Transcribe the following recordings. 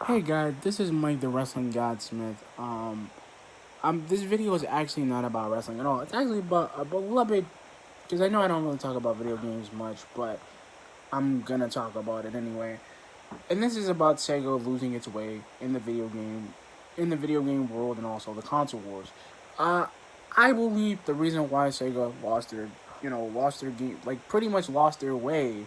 Hey guys, this is Mike the Wrestling Godsmith. This video is actually not about wrestling at all. It's actually about a little bit because I know I don't really talk about video games much, but I'm gonna talk about it anyway. And this is about Sega losing its way in the video game world, and also the console wars. Uh, I believe the reason why Sega lost their game, like pretty much lost their way,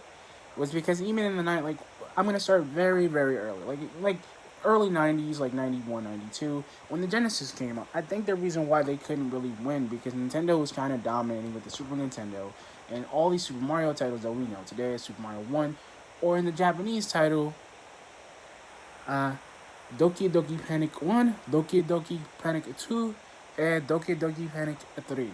was because even in the night, like I'm gonna start very very early, like early '90s, like 91, 92, when the Genesis came out. I think the reason why they couldn't really win because Nintendo was kind of dominating with the Super Nintendo and all these Super Mario titles that we know today, Super Mario One, or in the Japanese title, uh, Doki Doki Panic One, Doki Doki Panic Two, and Doki Doki Panic Three,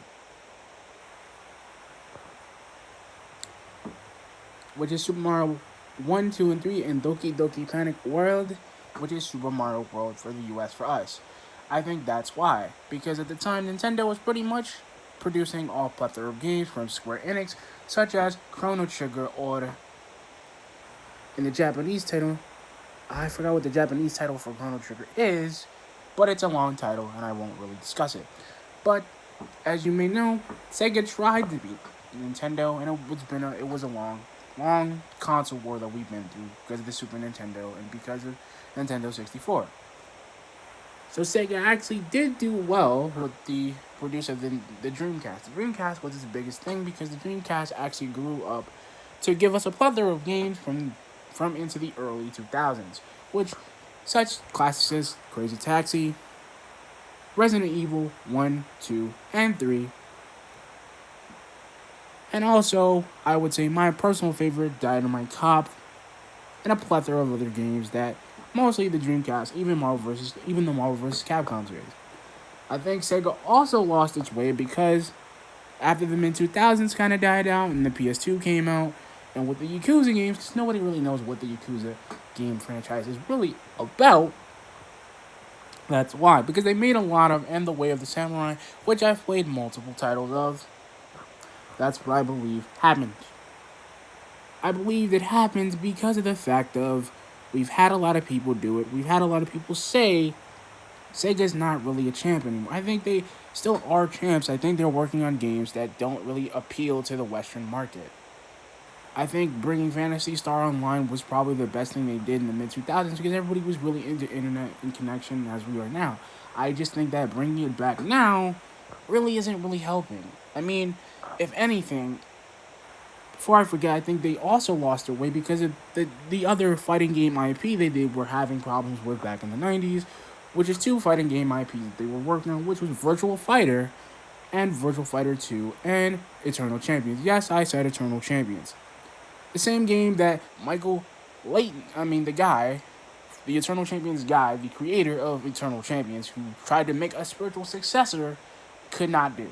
which is Super Mario 1, 2, and 3, and Doki Doki Panic World, which is Super Mario World for the US for us. I think that's why. Because at the time, Nintendo was pretty much producing all plethora of games from Square Enix, such as Chrono Trigger, or in the Japanese title, I forgot what the Japanese title for Chrono Trigger is, but it's a long title and I won't really discuss it. But as you may know, Sega tried to beat Nintendo, and it was a long console war that we've been through because of the Super Nintendo and because of Nintendo 64. So Sega actually did do well with the produce of the Dreamcast. The Dreamcast was its biggest thing because the Dreamcast actually grew up to give us a plethora of games from into the early 2000s, which such classics as Crazy Taxi, Resident Evil 1, 2, and 3, and also, I would say my personal favorite, Dynamite Cop, and a plethora of other games that mostly the Dreamcast, even the Marvel vs. Capcom series. I think Sega also lost its way because after the mid 2000s kind of died out and the PS2 came out, and with the Yakuza games, because nobody really knows what the Yakuza game franchise is really about. That's why, because they made a lot of And the Way of the Samurai, which I've played multiple titles of. That's what I believe happened. I believe it happens because of the fact of we've had a lot of people do it. We've had a lot of people say Sega's not really a champ anymore. I think they still are champs. I think they're working on games that don't really appeal to the Western market. I think bringing Fantasy Star Online was probably the best thing they did in the mid 2000s because everybody was really into internet and connection as we are now. I just think that bringing it back now really isn't really helping. I mean, if anything, before I forget, I think they also lost their way because of the other fighting game IP they were having problems with back in the 90s, which is two fighting game IPs that they were working on, which was Virtual Fighter and Virtual Fighter 2 and Eternal Champions. Yes, I said Eternal Champions. The same game that Michael Layton, the Eternal Champions guy, the creator of Eternal Champions, who tried to make a spiritual successor, could not do.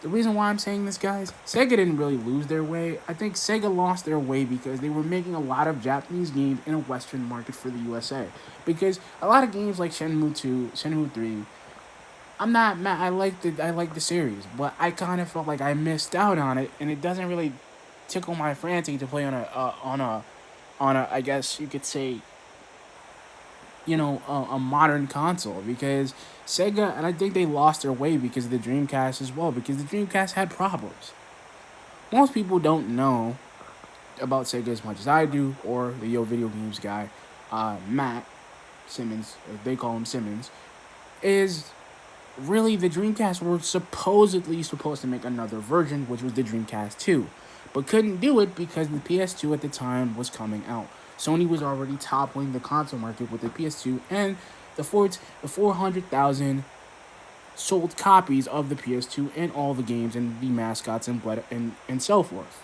The reason why I'm saying this, guys, Sega didn't really lose their way. I think Sega lost their way because they were making a lot of Japanese games in a Western market for the USA. Because a lot of games like Shenmue 2, Shenmue 3, I'm not mad. I like the series, but I kind of felt like I missed out on it, and it doesn't really tickle my fancy to play on a I guess you could say a modern console because Sega, and I think they lost their way because of the Dreamcast as well, because the Dreamcast had problems. Most people don't know about Sega as much as I do, or the Yo Video Games guy, Matt Simmons, they call him Simmons, is really the Dreamcast were supposedly supposed to make another version, which was the Dreamcast 2, but couldn't do it because the PS2 at the time was coming out. Sony was already toppling the console market with the PS2 and the 400,000 sold copies of the PS2 and all the games and the mascots and so forth.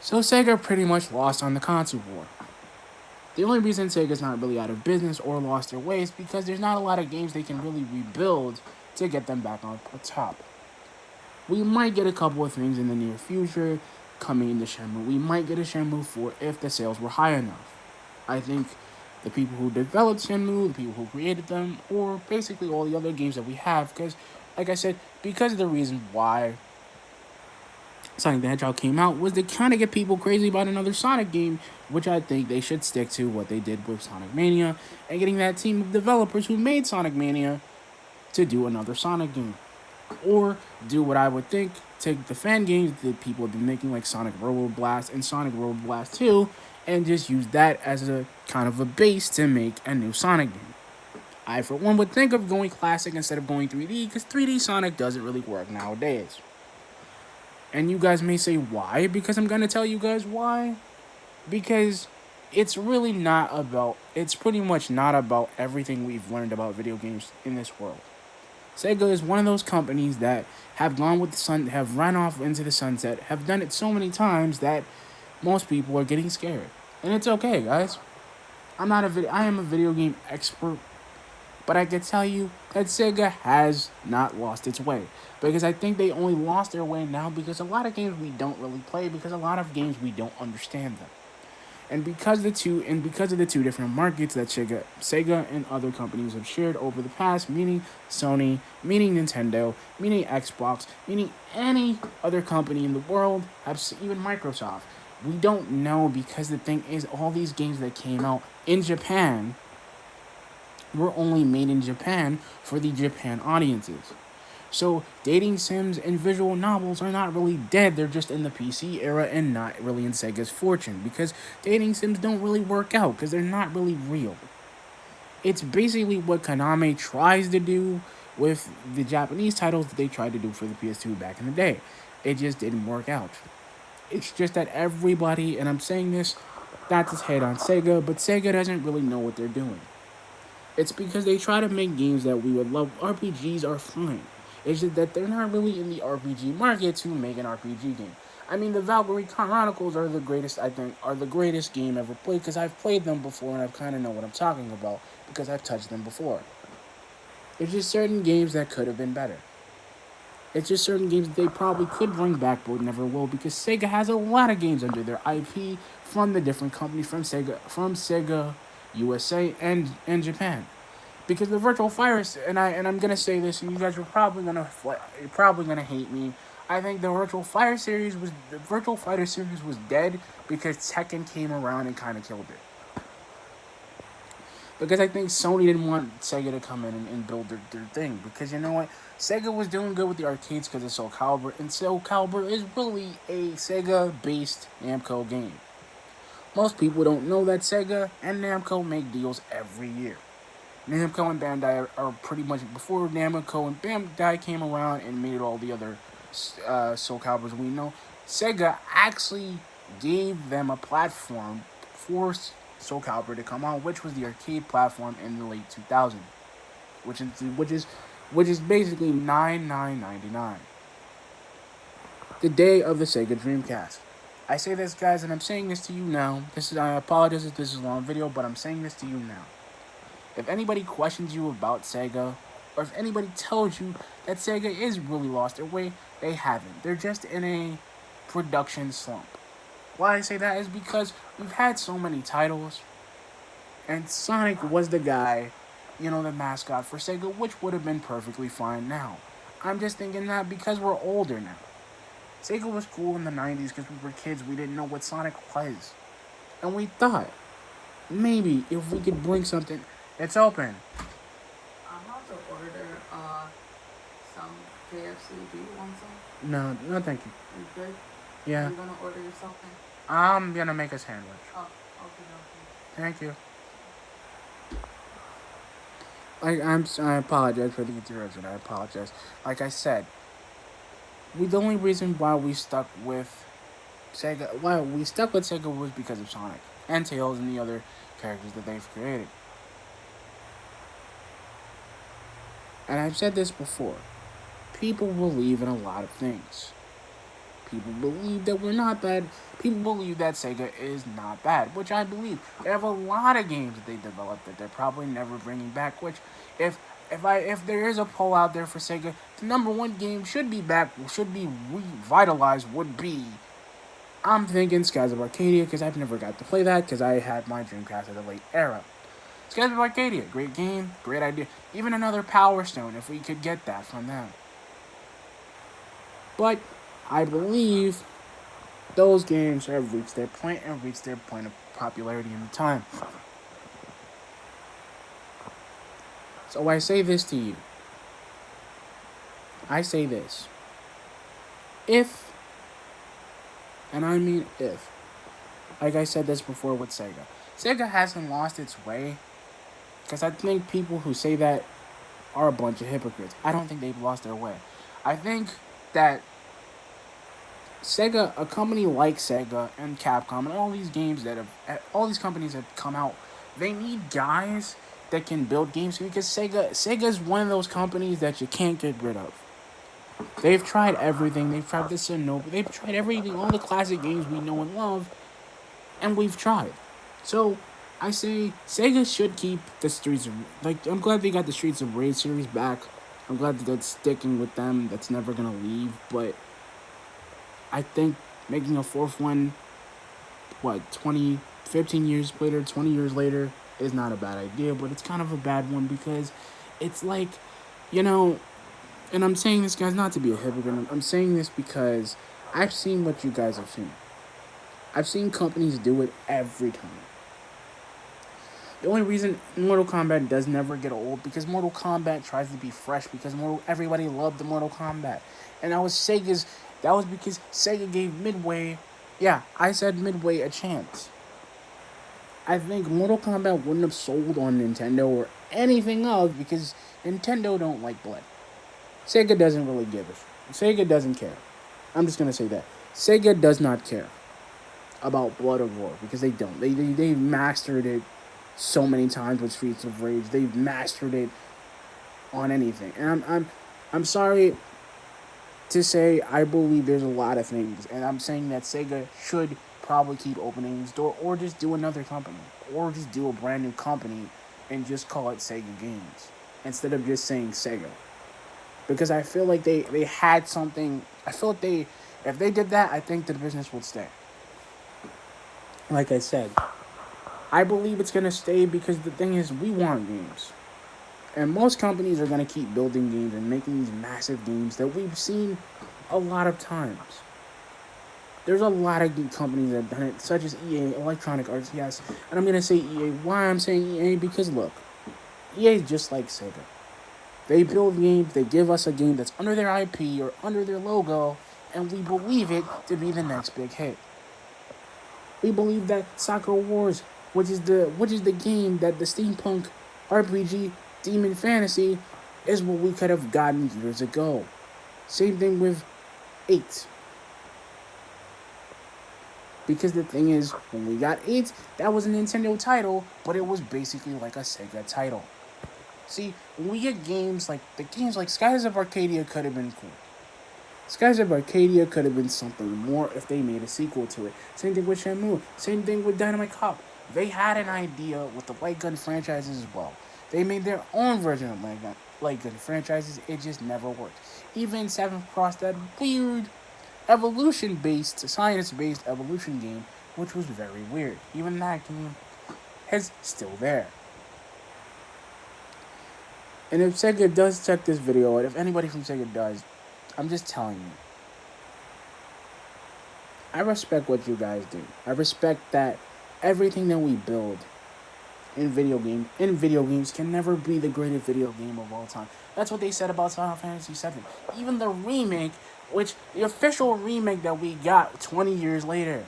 So Sega pretty much lost on the console war. The only reason Sega's not really out of business or lost their way is because there's not a lot of games they can really rebuild to get them back on the top. We might get a couple of things in the near future coming into Shenmue. We might get a Shenmue 4 if the sales were high enough. I think the people who developed Shenmue, the people who created them, or basically all the other games that we have, because, like I said, because of the reason why Sonic the Hedgehog came out was to kind of get people crazy about another Sonic game, which I think they should stick to what they did with Sonic Mania and getting that team of developers who made Sonic Mania to do another Sonic game. Or do what I would think, take the fan games that people have been making like Sonic Robo Blast and Sonic Robo Blast 2 and just use that as a kind of a base to make a new Sonic game. I, for one, would think of going classic instead of going 3D because 3D Sonic doesn't really work nowadays. And you guys may say, why? Because I'm going to tell you guys why. Because it's really not about, it's pretty much not about everything we've learned about video games in this world. Sega is one of those companies that have gone with the sun, have run off into the sunset, have done it so many times that most people are getting scared. And it's okay, guys. I am a video game expert, but I can tell you that Sega has not lost its way. Because I think they only lost their way now because a lot of games we don't really play because a lot of games we don't understand them. Because of the two different markets that Sega and other companies have shared over the past, meaning Sony, meaning Nintendo, meaning Xbox, meaning any other company in the world, even Microsoft, we don't know because the thing is, all these games that came out in Japan were only made in Japan for the Japan audiences. So dating sims and visual novels are not really dead. They're just in the PC era and not really in Sega's fortune because dating sims don't really work out because they're not really real. It's basically what Konami tries to do with the Japanese titles that they tried to do for the PS2 back in the day. It just didn't work out. It's just that everybody, and I'm saying this not to hate on Sega, but Sega doesn't really know what they're doing. It's because they try to make games that we would love. RPGs are fine. It's just that they're not really in the RPG market to make an RPG game. I mean, the Valkyrie Chronicles are the greatest, I think, are the greatest game ever played because I've played them before and I kind of know what I'm talking about because I've touched them before. There's just certain games that could have been better. It's just certain games that they probably could bring back but never will because Sega has a lot of games under their IP from the different companies from Sega USA and Japan. Because the Virtual Fire, and I'm gonna say this, and you guys are you're probably gonna hate me. I think the Virtual Fighter series was dead because Tekken came around and kind of killed it. Because I think Sony didn't want Sega to come in and build their thing. Because you know what? Sega was doing good with the arcades because of Soul Calibur, and Soul Calibur is really a Sega-based Namco game. Most people don't know that Sega and Namco make deals every year. Namco and Bandai are pretty much before Namco and Bandai came around and made all the other Soul Caliburs we know. Sega actually gave them a platform for Soul Calibur to come on, which was the arcade platform in the late 2000s, which is basically $99.99. The day of the Sega Dreamcast. I say this, guys, and I'm saying this to you now. I apologize if this is a long video, but I'm saying this to you now. If anybody questions you about Sega, or if anybody tells you that Sega is really lost their way, they haven't. They're just in a production slump. Why I say that is because we've had so many titles, and Sonic was the guy, the mascot for Sega, which would have been perfectly fine now. I'm just thinking that because we're older now. Sega was cool in the 90s because we were kids, we didn't know what Sonic was. And we thought, maybe if we could bring something. It's open. I'm about to order some KFC. Do you want some? No, thank you. You good? Yeah. You're gonna order yourself something? I'm gonna make a sandwich. Oh, okay. Thank you. I apologize for the interruption. I apologize. Like I said, the only reason why we stuck with Sega was because of Sonic and Tails and the other characters that they've created. And I've said this before. People believe in a lot of things. People believe that we're not bad. People believe that Sega is not bad, which I believe. They have a lot of games that they developed that they're probably never bringing back. Which, if there is a poll out there for Sega, the number one game should be revitalized. Would be, I'm thinking Skies of Arcadia because I've never got to play that because I had my Dreamcast at a late era. Skies of Arcadia, great game, great idea. Even another Power Stone if we could get that from them. But I believe those games have reached their point and reached their point of popularity in the time. So I say this to you. I say this. If, and I mean if, like I said this before with Sega, Sega hasn't lost its way, because I think people who say that are a bunch of hypocrites. I don't think they've lost their way. I think that Sega, a company like Sega and Capcom, and all these games that have, all these companies that come out, they need guys that can build games because Sega is one of those companies that you can't get rid of. They've tried everything. They've tried the Shinobi. They've tried everything, all the classic games we know and love, and we've tried. So I say Sega should keep the Streets of, like, I'm glad they got the Streets of Rage series back. I'm glad that that's sticking with them. That's never gonna leave. But I think making a fourth one, what, 20, 15 years later, 20 years later, is not a bad idea. But it's kind of a bad one because it's like, you know, and I'm saying this, guys, not to be a hypocrite. I'm saying this because I've seen what you guys have seen. I've seen companies do it every time. The only reason Mortal Kombat does never get old because Mortal Kombat tries to be fresh because everybody loved the Mortal Kombat, and that was Sega's. That was because Sega gave Midway, yeah, I said Midway a chance. I think Mortal Kombat wouldn't have sold on Nintendo or anything else because Nintendo don't like blood. Sega doesn't really give a shit. Sega doesn't care. I'm just gonna say that Sega does not care about blood or gore because they don't. They've mastered it so many times with Streets of Rage. They've mastered it on anything. And I'm sorry to say I believe there's a lot of things, and I'm saying that Sega should probably keep opening its door, or just do another company, or just do a brand new company and just call it Sega Games instead of just saying Sega. Because I feel like they had something. I feel like if they did that, I think the business would stay. Like I said, I believe it's gonna stay because the thing is, we want games. And most companies are going to keep building games and making these massive games that we've seen a lot of times. There's a lot of good companies that have done it, such as EA, Electronic Arts, yes. And I'm going to say EA. Why I'm saying EA? Because look, EA is just like Sega. They build games, they give us a game that's under their IP or under their logo, and we believe it to be the next big hit. We believe that Soccer Wars, which is the game that the steampunk RPG Demon Fantasy is what we could have gotten years ago. Same thing with 8. Because the thing is, when we got 8, that was a Nintendo title, but it was basically like a Sega title. See, when we get games like Skies of Arcadia could have been cool. Skies of Arcadia could have been something more if they made a sequel to it. Same thing with Shenmue. Same thing with Dynamite Cop. They had an idea with the Light Gun franchises as well. They made their own version of Light Gun franchises. It just never worked. Even Seventh Cross, that weird evolution-based, science-based evolution game, which was very weird. Even that game is still there. And if Sega does check this video out, if anybody from Sega does, I'm just telling you. I respect what you guys do. I respect that everything that we build in video games can never be the greatest video game of all time. That's what they said about Final Fantasy VII. Even the remake, which the official remake that we got 20 years later.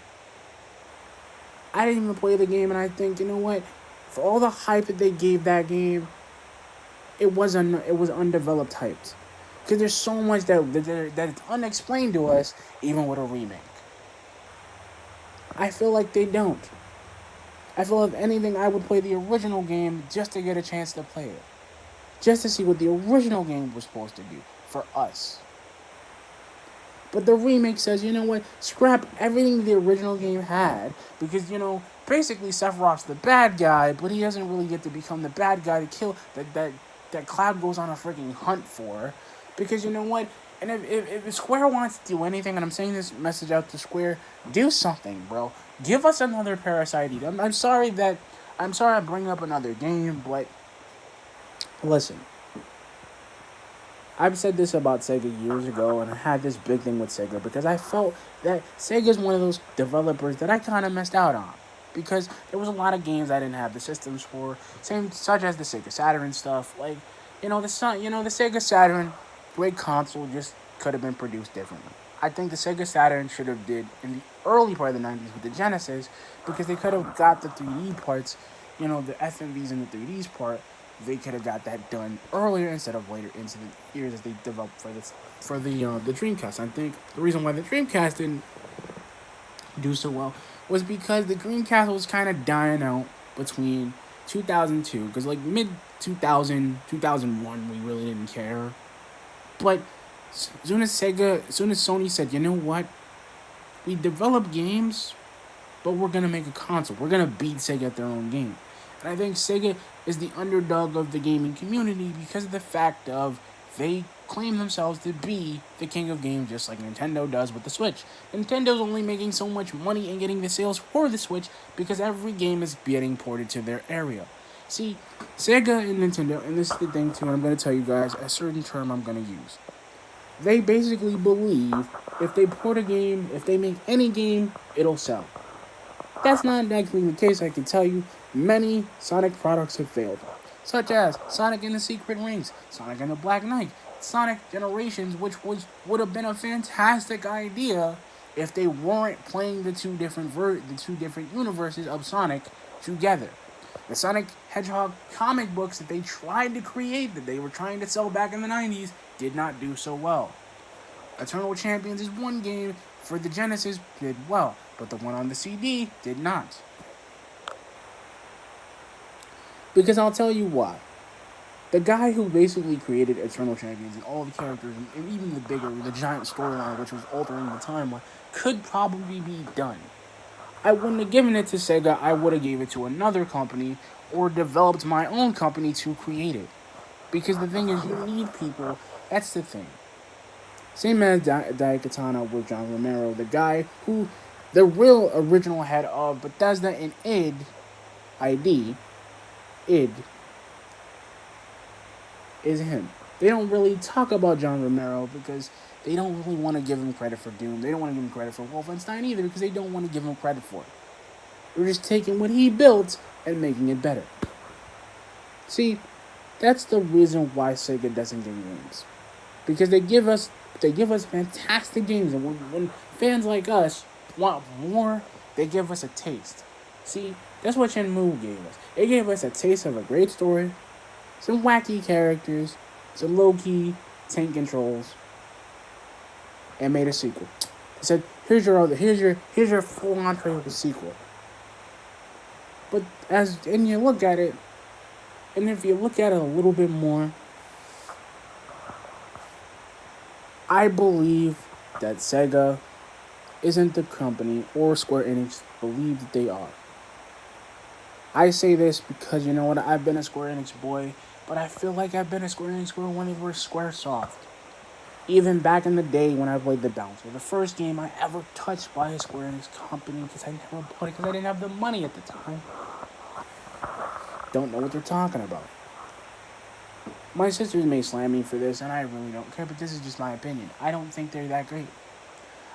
I didn't even play the game, and I think, you know what? For all the hype that they gave that game, it was undeveloped hype. Because there's so much that is unexplained to us, even with a remake. I feel like they don't. I feel if anything, I would play the original game just to get a chance to play it. Just to see what the original game was supposed to do for us. But the remake says, you know what? Scrap everything the original game had. Because, basically Sephiroth's the bad guy, but he doesn't really get to become the bad guy to kill that Cloud goes on a freaking hunt for. Because you know what? And if Square wants to do anything, and I'm saying this message out to Square, do something, bro. Give us another Parasite Eve. I'm sorry I'm bringing up another game, but listen. I've said this about Sega years ago, and I had this big thing with Sega because I felt that Sega is one of those developers that I kind of missed out on because there was a lot of games I didn't have the systems for, same such as the Sega Saturn stuff. Like, the Sega Saturn, great console, just could have been produced differently. I think the Sega Saturn should have did in the early part of the '90s with the Genesis because they could have got the 3D parts, the FMVs and the 3Ds part, they could have got that done earlier instead of later into the years as they developed for the Dreamcast. I think the reason why the Dreamcast didn't do so well was because the Dreamcast was kind of dying out between 2002, because like mid 2000 2001 we really didn't care, but as soon as Sony said, you know what, we develop games, but we're gonna make a console. We're gonna beat Sega at their own game. And I think Sega is the underdog of the gaming community because of the fact of they claim themselves to be the king of games just like Nintendo does with the Switch. Nintendo's only making so much money and getting the sales for the Switch because every game is getting ported to their area. See, Sega and Nintendo, and this is the thing too, and I'm going to tell you guys a certain term I'm going to use. They basically believe if they port a game, if they make any game, it'll sell. That's not actually the case. I can tell you many Sonic products have failed, such as Sonic and the Secret Rings, Sonic and the Black Knight, Sonic Generations, which would have been a fantastic idea if they weren't playing the two different universes of Sonic together. The Sonic Hedgehog comic books that they tried to create, that they were trying to sell back in the '90s, did not do so well. Eternal Champions is one game for the Genesis did well, but the one on the CD did not. Because I'll tell you why. The guy who basically created Eternal Champions and all the characters and even the giant storyline, which was altering the timeline, could probably be done. I wouldn't have given it to Sega. I would have gave it to another company or developed my own company to create it. Because the thing is, you need people. That's the thing. Same as Daikatana with John Romero, the guy who, the real original head of Bethesda and ID, id, is him. They don't really talk about John Romero because they don't really want to give him credit for Doom. They don't want to give him credit for Wolfenstein either because they don't want to give him credit for it. They're just taking what he built and making it better. See, that's the reason why Sega doesn't give games. Because they give us fantastic games, and when fans like us want more, they give us a taste. See, that's what Shenmue gave us. It gave us a taste of a great story, some wacky characters, some low-key tank controls, and made a sequel. It said, here's your full entree of a sequel. But and you look at it, and if you look at it a little bit more, I believe that Sega isn't the company, or Square Enix believe that they are. I say this because, you know what, I've been a Square Enix boy, but I feel like I've been a Square Enix boy when they were Squaresoft. Even back in the day when I played the Bouncer, the first game I ever touched by a Square Enix company because I never bought it because I didn't have the money at the time. Don't know what they're talking about. My sisters may slam me for this, and I really don't care, but this is just my opinion. I don't think they're that great.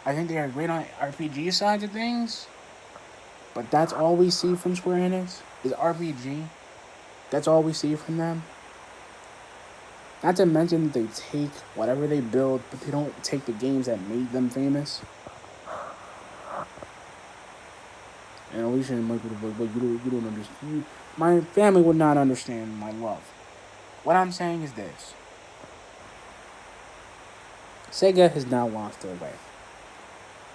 I think they are great on RPG sides of things, but that's all we see from Square Enix is RPG. That's all we see from them. Not to mention that they take whatever they build, but they don't take the games that made them famous. And Alicia and Michael, but you don't understand. My family would not understand my love. What I'm saying is this. Sega has now lost their way.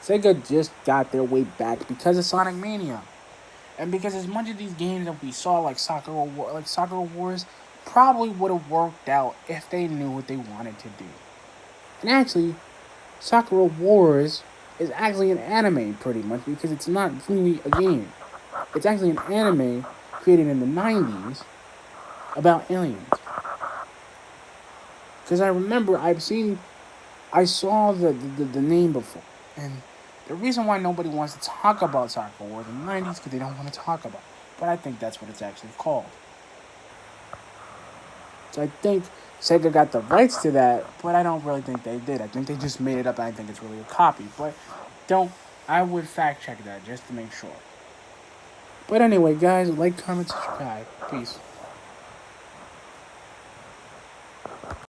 Sega just got their way back because of Sonic Mania. And because as much of these games that we saw like Soccer Wars probably would have worked out if they knew what they wanted to do. And actually, Soccer Wars is actually an anime pretty much because it's not really a game. It's actually an anime created in the 90s about aliens. Because I remember I saw the name before. And the reason why nobody wants to talk about Soccer Wars in the 90s is because they don't want to talk about it. But I think that's what it's actually called. So I think Sega got the rights to that, but I don't really think they did. I think they just made it up. And I think it's really a copy. But don't. I would fact check that just to make sure. But anyway, guys, like, comment, subscribe. Peace.